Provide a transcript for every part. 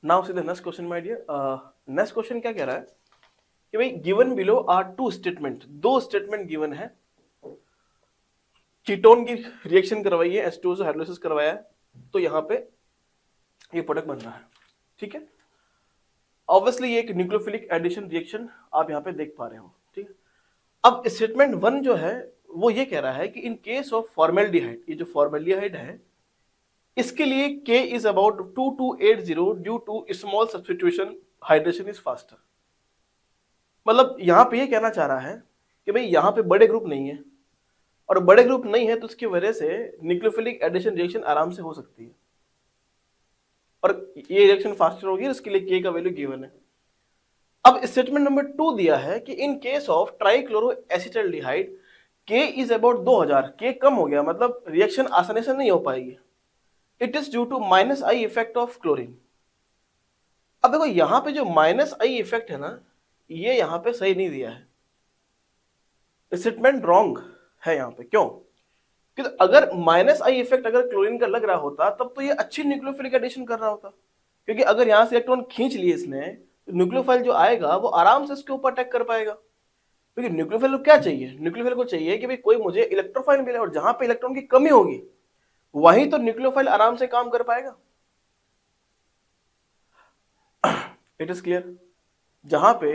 Now see the next question my dear. Next question क्या कह रहा है कि भाई given below are two statement, दो स्टेटमेंट गिवन है। कीटोन की रिएक्शन करवाई है, H2O से हाइड्रोलिसिस करवाया है, तो यहाँ पे ये प्रोडक्ट बन रहा है। ठीक है, ऑब्वियसली ये एक न्यूक्लियोफिलिक एडिशन रिएक्शन आप यहाँ पे देख पा रहे हो। ठीक है, अब स्टेटमेंट 1 जो है वो ये कह रहा है कि इन केस ऑफ फॉर्मेल्डिहाइड, ये जो फॉर्मेल्डिहाइड है इसके लिए K is about 2280 due to small substitution hydration is faster. मतलब यहां पे ये कहना चाह रहा है कि भाई यहां पे बड़े ग्रुप नहीं है, और बड़े ग्रुप नहीं है तो उसकी वजह से न्यूक्लियोफिलिक एडिशन रिएक्शन आराम से हो सकती है और ये रिएक्शन फास्टर होगी, इसके लिए K का वैल्यू गिवन है। अब स्टेटमेंट नंबर 2 दिया है कि in case of trichloroacetaldehyde K is about 2000, K कम हो गया, मतलब रिएक्शन आसानी से नहीं हो पाएगी। It is due to minus I effect of chlorine. अब देखो यहां पे जो माइनस आई इफेक्ट है ना, ये यहां पे सही नहीं दिया है, स्टेटमेंट रॉन्ग है यहां पे। क्यों? क्योंकि अगर माइनस आई इफेक्ट अगर क्लोरीन का लग रहा होता तब तो ये अच्छी न्यूक्लियोफिलिक एडिशन कर रहा होता, क्योंकि अगर यहां से इलेक्ट्रॉन खींच लिए इसने तो न्यूक्लियोफाइल जो आएगा वो आराम से इसके ऊपर अटैक कर पाएगा। क्योंकि न्यूक्लियोफाइल को क्या चाहिए, न्यूक्लियोफाइल को चाहिए कि भाई कोई मुझे इलेक्ट्रोफाइल मिले, और जहां पे इलेक्ट्रॉन की कमी होगी वहीं तो न्यूक्लियोफाइल आराम से काम कर पाएगा। इट इज क्लियर, जहां पे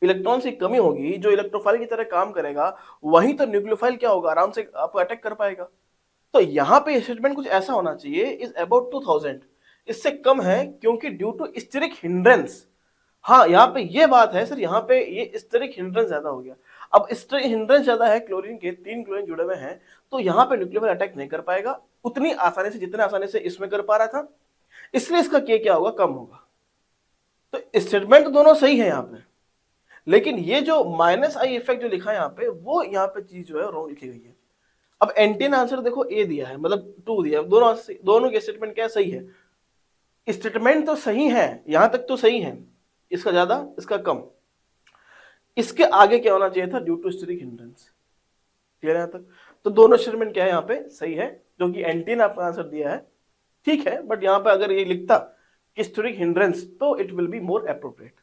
इलेक्ट्रॉन की कमी होगी जो इलेक्ट्रोफाइल की तरह काम करेगा वहीं तो न्यूक्लियोफाइल क्या होगा, आराम से आपको अटैक कर पाएगा। तो यहां पे स्टेटमेंट कुछ ऐसा होना चाहिए, इज अबाउट 2000, इससे कम है क्योंकि ड्यू टू स्टेरिक हिंड्रेंस। हाँ यहाँ पे ये बात है सर, यहाँ पे ये स्टेरिक हिंड्रेंस ज्यादा हो गया। अब स्टेरिक हिंड्रेंस ज्यादा है, क्लोरीन के 3 क्लोरीन जुड़े हुए हैं, तो यहाँ पे न्यूक्लियोफाइल अटैक नहीं कर पाएगा उतनी आसानी से जितने आसानी से इसमें कर पा रहा था, इसलिए इसका K क्या होगा, कम होगा। तो स्टेटमेंट तो दोनों सही है यहाँ पे, लेकिन ये जो माइनस आई इफेक्ट जो लिखा है यहाँ पे, वो यहाँ पे चीज जो है रॉन्ग लिखी गई है। अब एंटीन आंसर देखो ए दिया है, मतलब 2 दिया है, दोनों के स्टेटमेंट क्या सही है, स्टेटमेंट तो सही है, यहां तक तो सही है, इसका ज्यादा इसका कम, इसके आगे क्या होना चाहिए था, due to steric hindrance. Clear है यहां तक? तो दोनों स्टेटमेंट क्या है यहाँ पे सही है, जो कि एंटीन आपका आंसर दिया है ठीक है, बट यहाँ पे अगर ये लिखता कि स्टेरिक हिंड्रेंस तो it will be more appropriate.